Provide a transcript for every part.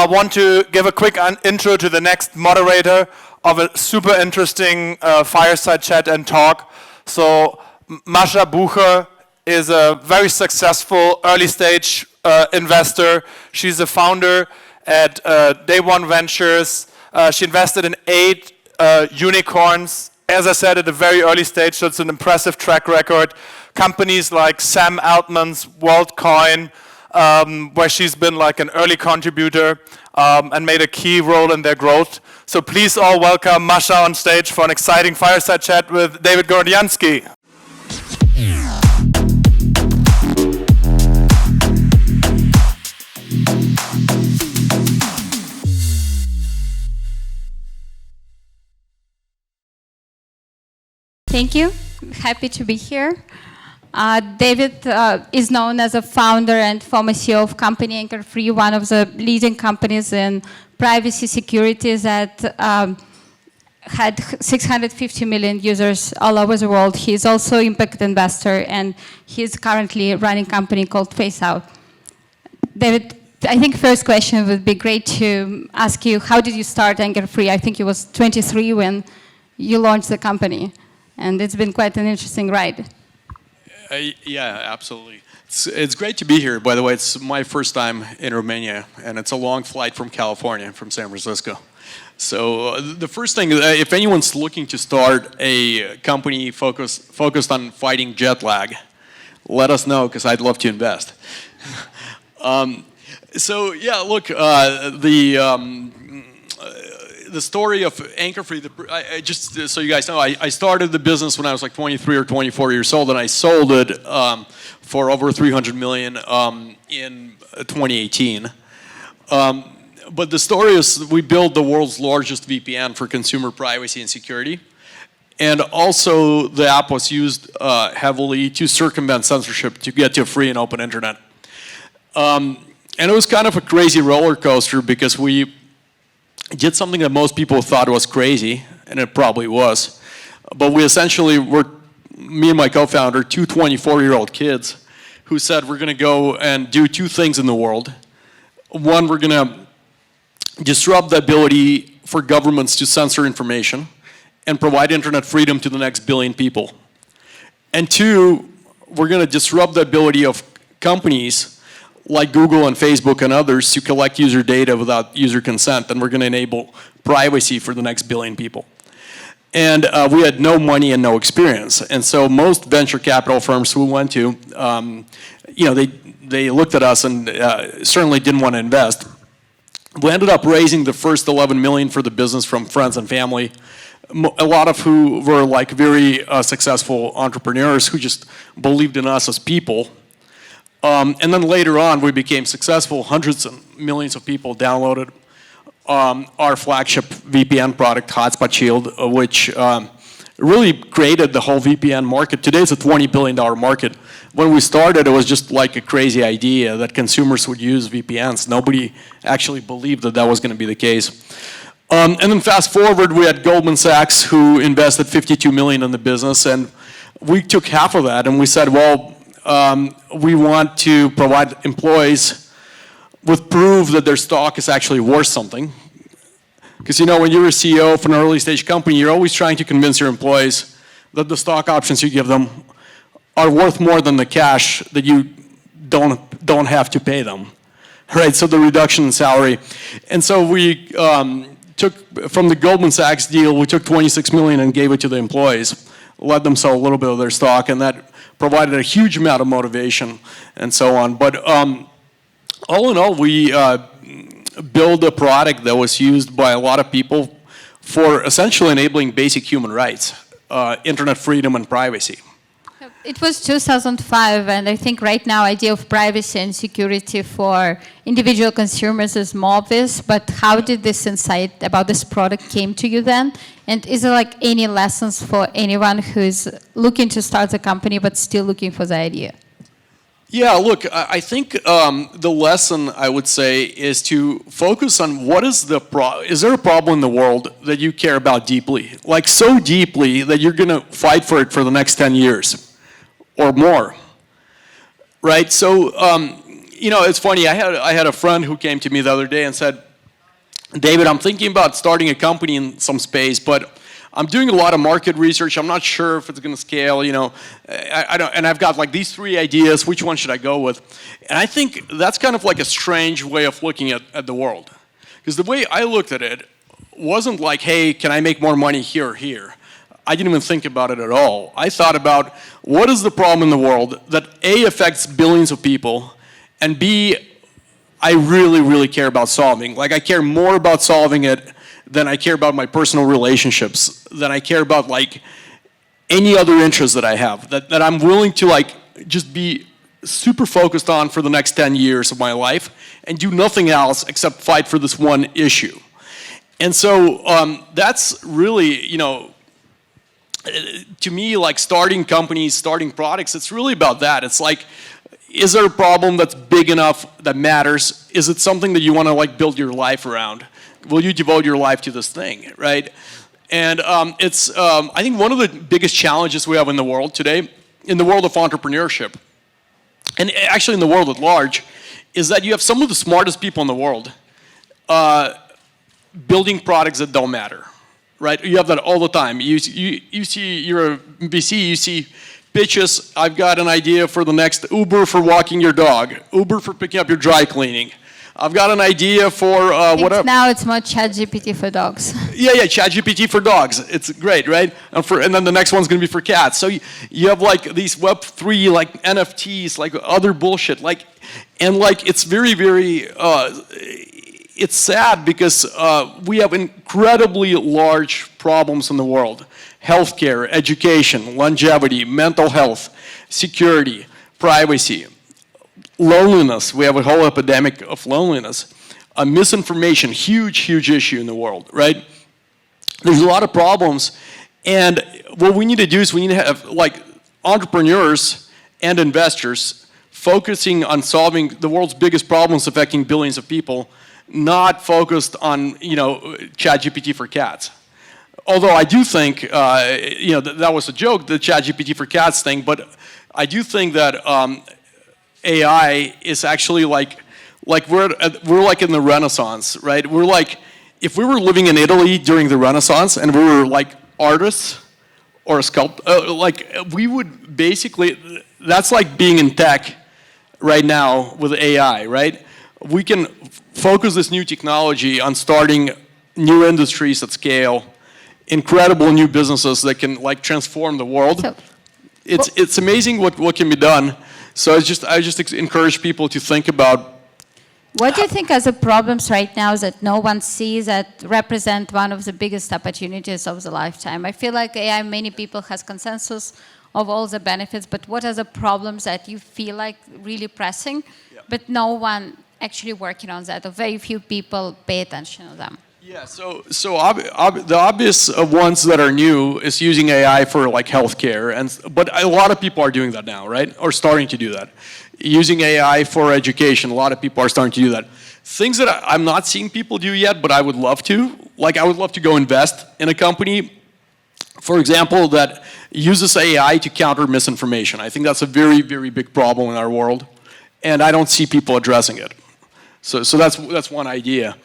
I want to give a quick intro to the next moderator of a super interesting fireside chat and talk. So Masha Bucher is a very successful early stage investor. She's a founder at Day One Ventures. She invested in 8 unicorns, as I said, at a very early stage, so it's an impressive track record. Companies like Sam Altman's WorldCoin, where she's been like an early contributor and made a key role in their growth. So please all welcome Masha on stage for an exciting fireside chat with David Gorodyansky. Thank you. Happy to be here. David is known as a founder and former CEO of company Anchor-Free, one of the leading companies in privacy securities that had 650 million users all over the world. He's also an impact investor, and he's currently running a company called FaceOut. David, I think first question would be great to ask you, how did you start Anchor-Free? I think you was 23 when you launched the company, and it's been quite an interesting ride. Yeah, absolutely. It's great to be here. By the way, it's my first time in Romania, and it's a long flight from California, from San Francisco. So the first thing, if anyone's looking to start a company focused on fighting jet lag, let us know, because I'd love to invest. So yeah, look, the story of Anchor-Free, just so you guys know, I started the business when I was like 23 or 24 years old, and I sold it for over 300 million in 2018. But the story is we built the world's largest VPN for consumer privacy and security. And also the app was used heavily to circumvent censorship to get to a free and open internet. And it was kind of a crazy roller coaster because we did something that most people thought was crazy, and it probably was. But we essentially were, me and my co-founder, 2 24-year-old kids who said we're going to go and do 2 things in the world. One, we're going to disrupt the ability for governments to censor information and provide internet freedom to the next billion people. And 2, we're going to disrupt the ability of companies like Google and Facebook and others to collect user data without user consent, and we're going to enable privacy for the next billion people. And we had no money and no experience. And so most venture capital firms we went to, they looked at us and certainly didn't want to invest. We ended up raising the first 11 million for the business from friends and family, a lot of who were like very successful entrepreneurs who just believed in us as people. And then later on, we became successful. Hundreds of millions of people downloaded our flagship VPN product, Hotspot Shield, which really created the whole VPN market. Today, it's a $20 billion market. When we started, it was just like a crazy idea that consumers would use VPNs. Nobody actually believed that that was going to be the case. And then fast forward, we had Goldman Sachs, who invested 52 million in the business, and we took half of that, and we said, well, we want to provide employees with proof that their stock is actually worth something. Because when you're a CEO of an early stage company, you're always trying to convince your employees that the stock options you give them are worth more than the cash that you don't have to pay them. Right, so the reduction in salary. And so we took, from the Goldman Sachs deal, we took 26 million and gave it to the employees, let them sell a little bit of their stock, and that provided a huge amount of motivation and so on. But all in all, we built a product that was used by a lot of people for essentially enabling basic human rights, internet freedom and privacy. It was 2005, and I think right now idea of privacy and security for individual consumers is more obvious, but how did this insight about this product came to you then? And is there like any lessons for anyone who's looking to start a company but still looking for the idea? Yeah, look, I think the lesson I would say is to focus on what is the is there a problem in the world that you care about deeply? Like so deeply that you're going to fight for it for the next 10 years or more, right? So, you know, it's funny, I had a friend who came to me the other day and said, David, I'm thinking about starting a company in some space, but I'm doing a lot of market research. I'm not sure if it's going to scale, you know. I don't, and I've got like these 3 ideas. Which one should I go with? And I think that's kind of like a strange way of looking at the world. Because the way I looked at it wasn't like, hey, can I make more money here or here? I didn't even think about it at all. I thought about what is the problem in the world that A, affects billions of people, and B, I really, really care about solving. Like, I care more about solving it than I care about my personal relationships, than I care about like any other interest that I have, that I'm willing to like just be super focused on for the next 10 years of my life and do nothing else except fight for this one issue. And so that's really, you know, to me, like starting companies, starting products, it's really about that. It's like, is there a problem that's big enough that matters? Is it something that you want to like build your life around? Will you devote your life to this thing, right? And it's, I think one of the biggest challenges we have in the world today, in the world of entrepreneurship, and actually in the world at large, is that you have some of the smartest people in the world building products that don't matter, right? You have that all the time. You see, you're a VC, you see pitches. I've got an idea for the next Uber for walking your dog, Uber for picking up your dry cleaning. I've got an idea for whatever. Now it's more ChatGPT for dogs. Yeah, ChatGPT for dogs. It's great, right? And then the next one's going to be for cats. So you have like these Web3, like NFTs, like other bullshit, like, and like it's very, very. It's sad because we have incredibly large problems in the world: healthcare, education, longevity, mental health, security, privacy. Loneliness, we have a whole epidemic of loneliness. Misinformation, huge issue in the world, right? There's a lot of problems, and what we need to do is we need to have like entrepreneurs and investors focusing on solving the world's biggest problems affecting billions of people, not focused on, you know, ChatGPT for cats. Although I do think, you know, that was a joke, the ChatGPT for cats thing, but I do think that AI is actually like we're like in the Renaissance, right? We're like, if we were living in Italy during the Renaissance and we were like artists or a sculptor, like we would basically, that's like being in tech right now with AI, right? We can focus this new technology on starting new industries at scale, incredible new businesses that can like transform the world. So, it's amazing what can be done. So I just encourage people to think about. What do you think are the problems right now that no one sees that represent one of the biggest opportunities of the lifetime? I feel like AI, many people has consensus of all the benefits, but what are the problems that you feel like really pressing, but no one actually working on that, or very few people pay attention to them? Yeah, so the obvious ones that are new is using AI for like healthcare, but a lot of people are doing that now, right? Or starting to do that. Using AI for education, a lot of people are starting to do that. Things that I'm not seeing people do yet, but I would love to. Like I would love to go invest in a company, for example, that uses AI to counter misinformation. I think that's a very, very big problem in our world, and I don't see people addressing it. So that's one idea.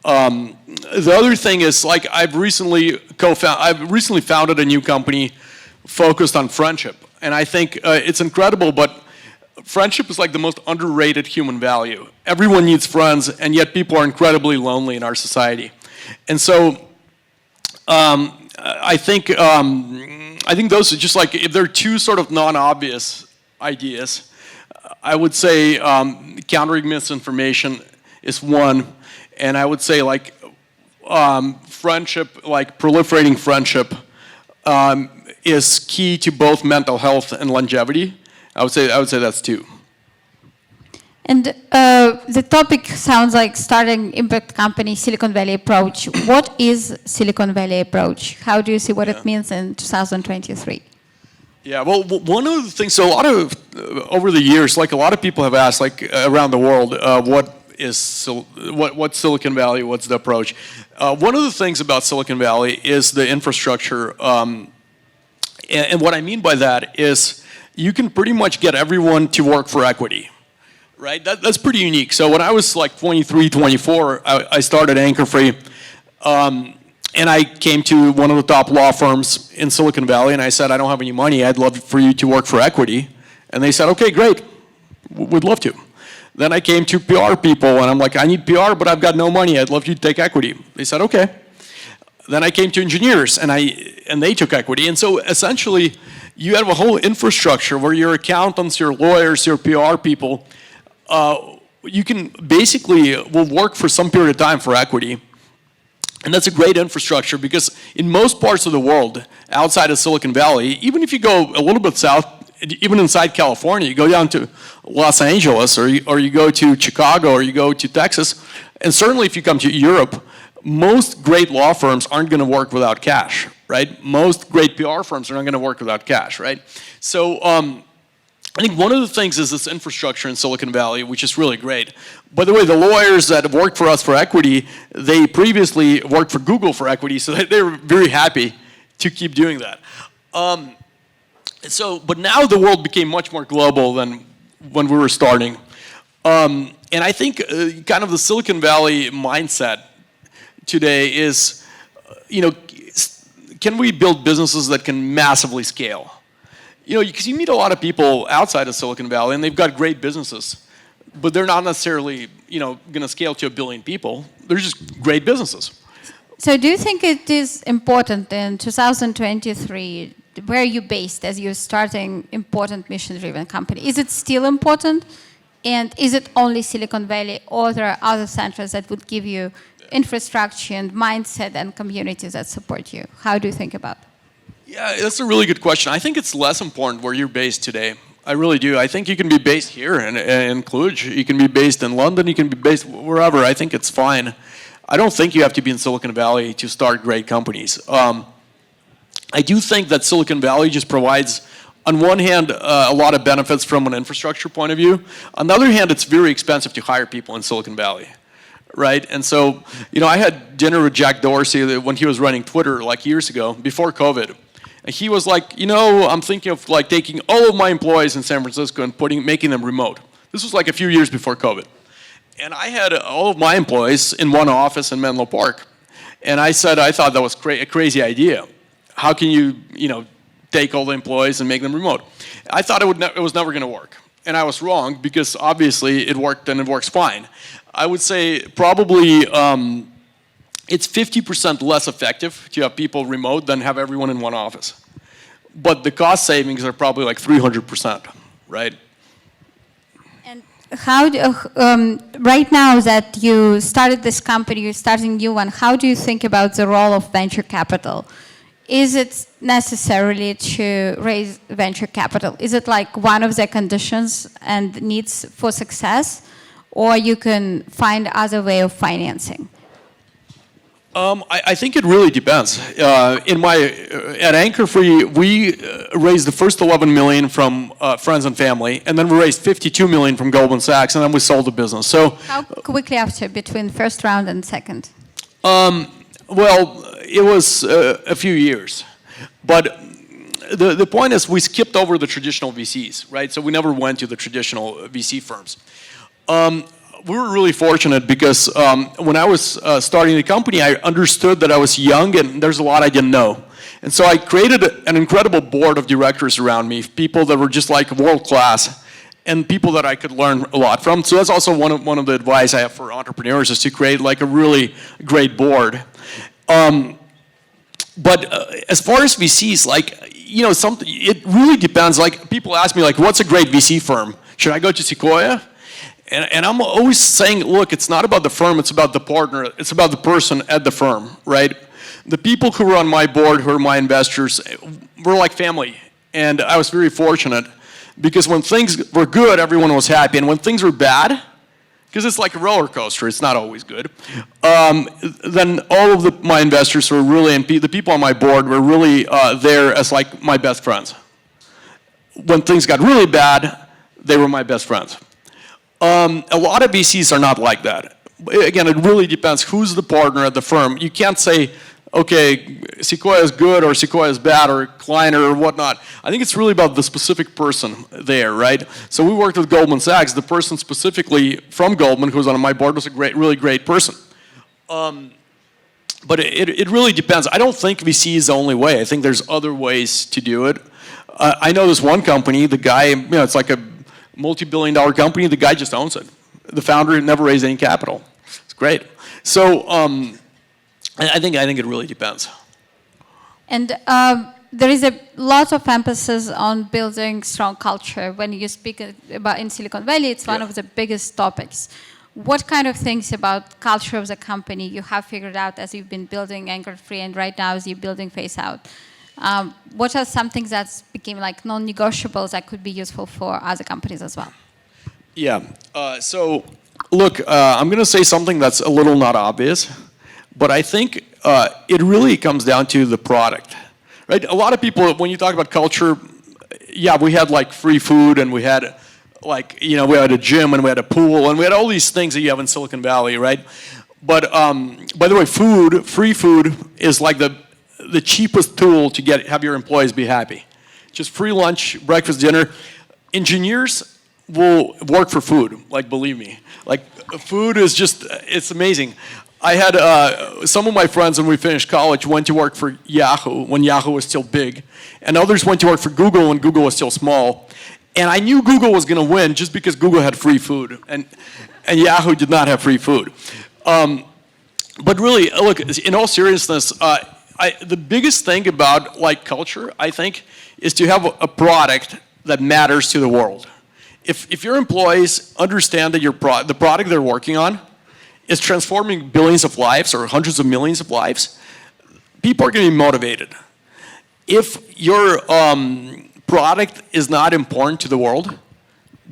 The other thing is, like, I've recently founded a new company focused on friendship, and I think it's incredible. But friendship is like the most underrated human value. Everyone needs friends, and yet people are incredibly lonely in our society. And so, I think those are just like, if there are two sort of non-obvious ideas, I would say countering misinformation is one. And I would say like friendship, like proliferating friendship is key to both mental health and longevity. I would say that's two. And the topic sounds like starting impact company, Silicon Valley approach. What is Silicon Valley approach? How do you see what it means in 2023? Yeah, well, one of the things, so a lot of, over the years, like a lot of people have asked, like around the world, what's Silicon Valley, what's the approach? One of the things about Silicon Valley is the infrastructure, and what I mean by that is you can pretty much get everyone to work for equity. right? That's pretty unique. So when I was like 23, 24, I started Anchor Free. And I came to one of the top law firms in Silicon Valley, and I said, I don't have any money. I'd love for you to work for equity. And they said, okay, great. We'd love to. Then I came to PR people, and I'm like, I need PR, but I've got no money. I'd love you to take equity. They said, okay. Then I came to engineers, and they took equity. And so essentially, you have a whole infrastructure where your accountants, your lawyers, your PR people, you can basically will work for some period of time for equity. And that's a great infrastructure because in most parts of the world, outside of Silicon Valley, even if you go a little bit south, even inside California, you go down to Los Angeles or you go to Chicago or you go to Texas, and certainly if you come to Europe, most great law firms aren't going to work without cash, right? Most great PR firms are not going to work without cash, right? So I think one of the things is this infrastructure in Silicon Valley, which is really great. By the way, the lawyers that have worked for us for equity, they previously worked for Google for equity, so they were very happy to keep doing that. But now the world became much more global than when we were starting. And I think kind of the Silicon Valley mindset today is, can we build businesses that can massively scale? Because you meet a lot of people outside of Silicon Valley, and they've got great businesses, but they're not necessarily, going to scale to 1 billion people. They're just great businesses. So do you think it is important in 2023, where are you based as you're starting important mission-driven company? Is it still important? And is it only Silicon Valley, or there are other centers that would give you infrastructure and mindset and communities that support you? How do you think about it? Yeah, that's a really good question. I think it's less important where you're based today. I really do. I think you can be based here in Cluj. You can be based in London. You can be based wherever. I think it's fine. I don't think you have to be in Silicon Valley to start great companies. I do think that Silicon Valley just provides, on one hand, a lot of benefits from an infrastructure point of view. On the other hand, it's very expensive to hire people in Silicon Valley, right? And so, I had dinner with Jack Dorsey when he was running Twitter like years ago, before COVID. And he was like, I'm thinking of like taking all of my employees in San Francisco and making them remote. This was like a few years before COVID. And I had all of my employees in one office in Menlo Park. And I said, I thought that was a crazy idea. How can you, take all the employees and make them remote? I thought it was never going to work. And I was wrong because obviously it worked and it works fine. I would say probably it's 50% less effective to have people remote than have everyone in one office. But the cost savings are probably like 300%, right? And how right now that you started this company, you're starting a new one, how do you think about the role of venture capital? Is it necessarily to raise venture capital? Is it like one of the conditions and needs for success? Or you can find other way of financing? I think it really depends. At Anchor Free, we raised the first 11 million from friends and family, and then we raised 52 million from Goldman Sachs, and then we sold the business. So how quickly after, between first round and second? Well, it was a few years, but the point is we skipped over the traditional VCs, right? So we never went to the traditional VC firms. We were really fortunate because when I was starting the company, I understood that I was young and there's a lot I didn't know. And so I created an incredible board of directors around me, people that were just like world class and people that I could learn a lot from. So that's also one of the advice I have for entrepreneurs is to create like a really great board. But as far as VCs, like, it really depends. Like people ask me like, what's a great VC firm? Should I go to Sequoia? And I'm always saying, look, it's not about the firm, it's about the partner, it's about the person at the firm, right? The people who were on my board, who are my investors, were like family. And I was very fortunate because when things were good, everyone was happy. And when things were bad, because it's like a roller coaster, it's not always good, then all of my investors were really, and the people on my board were really there as like my best friends. When things got really bad, they were my best friends. A lot of VCs are not like that. Again, it really depends who's the partner at the firm. You can't say, okay, Sequoia is good or Sequoia is bad or Kleiner or whatnot. I think it's really about the specific person there, right? So we worked with Goldman Sachs. The person specifically from Goldman who was on my board was a really great person. But it really depends. I don't think VC is the only way. I think there's other ways to do it. I know this one company, the guy, it's like a multi-billion-dollar company. The guy just owns it. The founder never raised any capital. It's great. So I think it really depends. And there is a lot of emphasis on building strong culture. When you speak about in Silicon Valley, it's one of the biggest topics. What kind of things about culture of the company you have figured out as you've been building Anchor Free and right now as you're building FaceOut? What are some things that became like non-negotiables that could be useful for other companies as well? Yeah. So look, I'm going to say something that's a little not obvious, but I think it really comes down to the product, right? A lot of people, when you talk about culture, yeah, we had like free food and we had like, we had a gym and we had a pool and we had all these things that you have in Silicon Valley, right? But by the way, free food is like the cheapest tool to have your employees be happy. Just free lunch, breakfast, dinner. Engineers will work for food, like believe me. Like food is just, it's amazing. I had some of my friends when we finished college went to work for Yahoo when Yahoo was still big. And others went to work for Google when Google was still small. And I knew Google was going to win just because Google had free food, and Yahoo did not have free food. But really, look, in all seriousness, the biggest thing about like culture, I think, is to have a product that matters to the world. If your employees understand that the product they're working on is transforming billions of lives or hundreds of millions of lives, people are going to be motivated. If your product is not important to the world,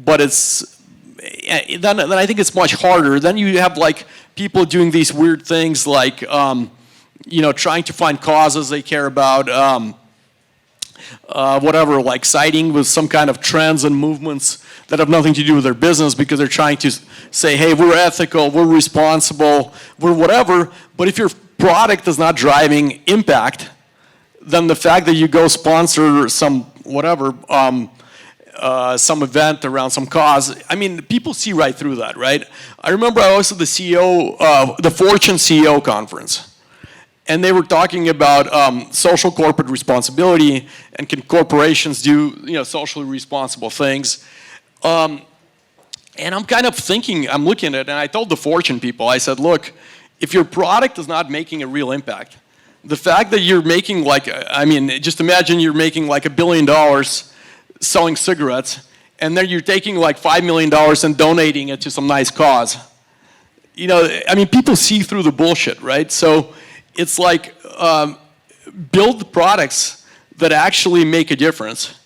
but then I think it's much harder. Then you have like people doing these weird things like trying to find causes they care about, whatever, like siding with some kind of trends and movements that have nothing to do with their business because they're trying to say, hey, we're ethical, we're responsible, we're whatever. But if your product is not driving impact, then the fact that you go sponsor some whatever, some event around some cause, I mean, people see right through that, right? I remember I was at the the Fortune CEO conference, and they were talking about social corporate responsibility and can corporations do socially responsible things. And I'm kind of thinking, I'm looking at it, and I told the Fortune people, I said, look, if your product is not making a real impact, the fact that you're making just imagine you're making like $1 billion selling cigarettes, and then you're taking like $5 million and donating it to some nice cause. People see through the bullshit, right? So it's like build products that actually make a difference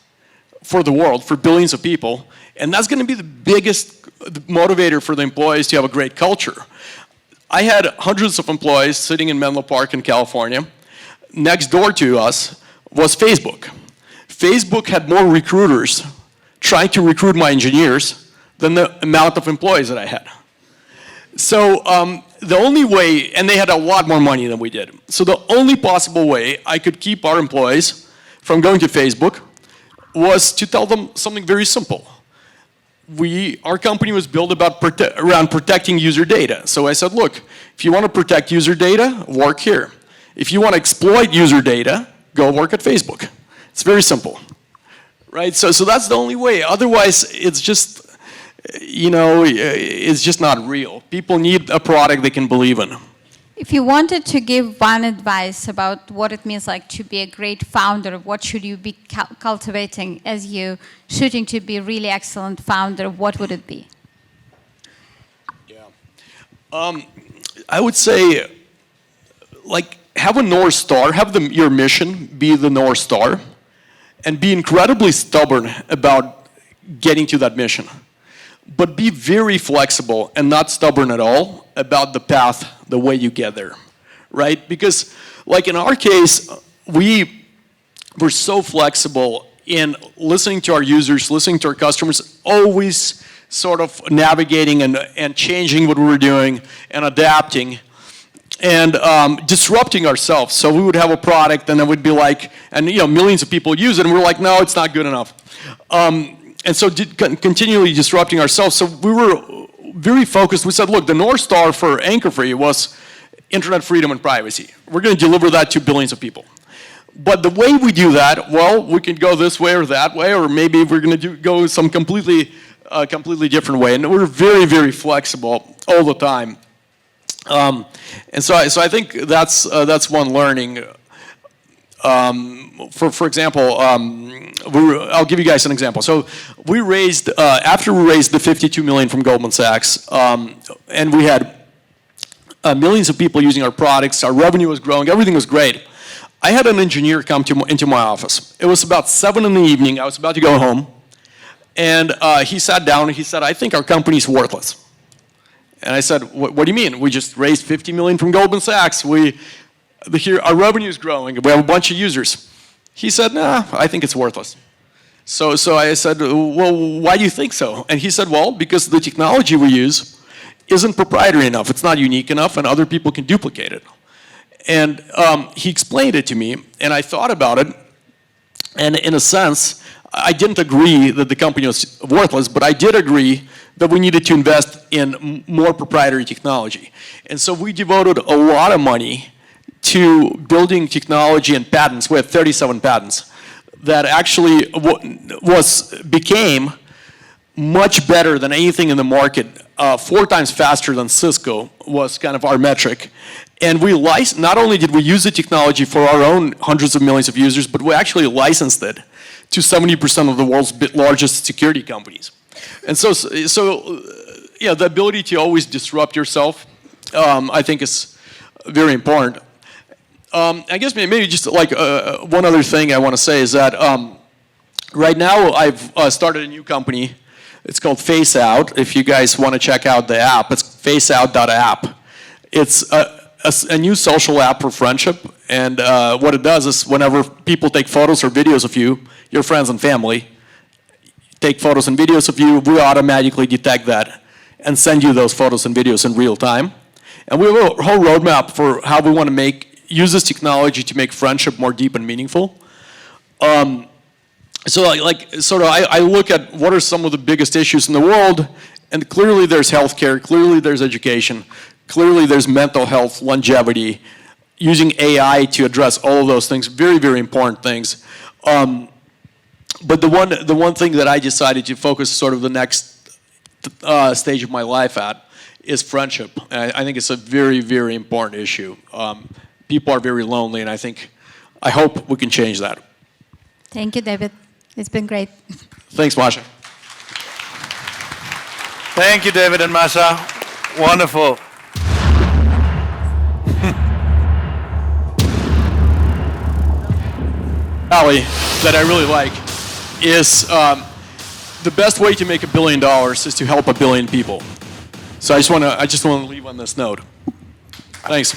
for the world, for billions of people, and that's going to be the biggest motivator for the employees to have a great culture. I had hundreds of employees sitting in Menlo Park in California. Next door to us was Facebook. Facebook had more recruiters trying to recruit my engineers than the amount of employees that I had. So the only way, and they had a lot more money than we did. So the only possible way I could keep our employees from going to Facebook was to tell them something very simple. Our company was built around protecting user data. So I said, look, if you want to protect user data, work here. If you want to exploit user data, go work at Facebook. It's very simple, right? So that's the only way. Otherwise, it's just, it's just not real. People need a product they can believe in. If you wanted to give one advice about what it means like to be a great founder, what should you be cultivating as you shooting to be a really excellent founder, what would it be? Yeah. I would say, like, have a North Star, have your mission be the North Star, and be incredibly stubborn about getting to that mission. But be very flexible and not stubborn at all about the path, the way you get there, right? Because, like in our case, we were so flexible in listening to our users, listening to our customers, always sort of navigating and changing what we were doing and adapting. and disrupting ourselves. So we would have a product, and it would be like, and millions of people use it, and we're like, no, it's not good enough. And so continually disrupting ourselves. So we were very focused. We said, look, the North Star for Anchor Free was internet freedom and privacy. We're going to deliver that to billions of people. But the way we do that, well, we can go this way or that way, or maybe we're going to go some completely different way. And we're very, very flexible all the time. And so I think that's one learning. For example, I'll give you guys an example. So we raised, after we raised the 52 million from Goldman Sachs, and we had millions of people using our products, our revenue was growing, everything was great. I had an engineer come into my office. It was about 7 in the evening, I was about to go home, and he sat down and he said, I think our company's worthless. And I said, what do you mean? We just raised 50 million from Goldman Sachs. Our revenue is growing. We have a bunch of users. He said, nah, I think it's worthless. So I said, well, why do you think so? And he said, well, because the technology we use isn't proprietary enough. It's not unique enough, and other people can duplicate it. And he explained it to me, and I thought about it. And in a sense, I didn't agree that the company was worthless, but I did agree that we needed to invest in more proprietary technology. And so we devoted a lot of money to building technology and patents. We had 37 patents that actually became much better than anything in the market, 4 times faster than Cisco was kind of our metric. And we not only did we use the technology for our own hundreds of millions of users, but we actually licensed it to 70% of the world's largest security companies. And so yeah, the ability to always disrupt yourself, I think is very important. I guess maybe just like one other thing I want to say is that right now I've started a new company. It's called FaceOut. If you guys want to check out the app, it's faceout.app. It's a new social app for friendship. And what it does is whenever people take photos or videos of you, your friends and family, take photos and videos of you, we automatically detect that and send you those photos and videos in real time. And we have a whole roadmap for how we want to use this technology to make friendship more deep and meaningful. So I look at what are some of the biggest issues in the world, and clearly there's healthcare, clearly there's education, clearly there's mental health, longevity, using AI to address all of those things, very, very important things. But the one thing that I decided to focus sort of the next stage of my life at is friendship. And I think it's a very, very important issue. People are very lonely, and I hope we can change that. Thank you, David. It's been great. Thanks, Masha. Thank you, David and Masha. Wonderful. Alley that I really like is the best way to make $1 billion is to help 1 billion people. So I just want to leave on this note. Thanks.